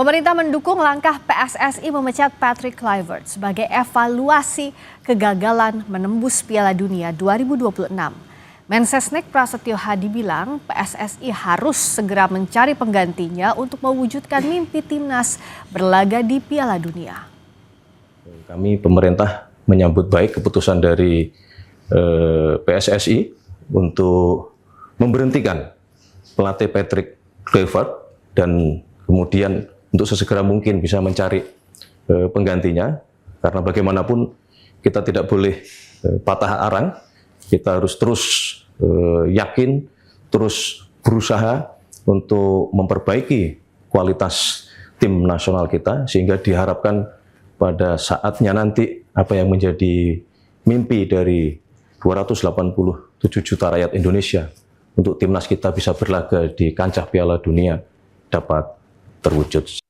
Pemerintah mendukung langkah PSSI memecat Patrick Kluivert sebagai evaluasi kegagalan menembus Piala Dunia 2026. Mensesnek Prasetyo Hadi bilang PSSI harus segera mencari penggantinya untuk mewujudkan mimpi timnas berlaga di Piala Dunia. Kami pemerintah menyambut baik keputusan dari PSSI untuk memberhentikan pelatih Patrick Kluivert dan kemudian untuk sesegera mungkin bisa mencari penggantinya, karena bagaimanapun kita tidak boleh patah arang, kita harus terus yakin, terus berusaha untuk memperbaiki kualitas tim nasional kita, sehingga diharapkan pada saatnya nanti apa yang menjadi mimpi dari 287 juta rakyat Indonesia untuk timnas kita bisa berlaga di kancah Piala Dunia dapat terwujud.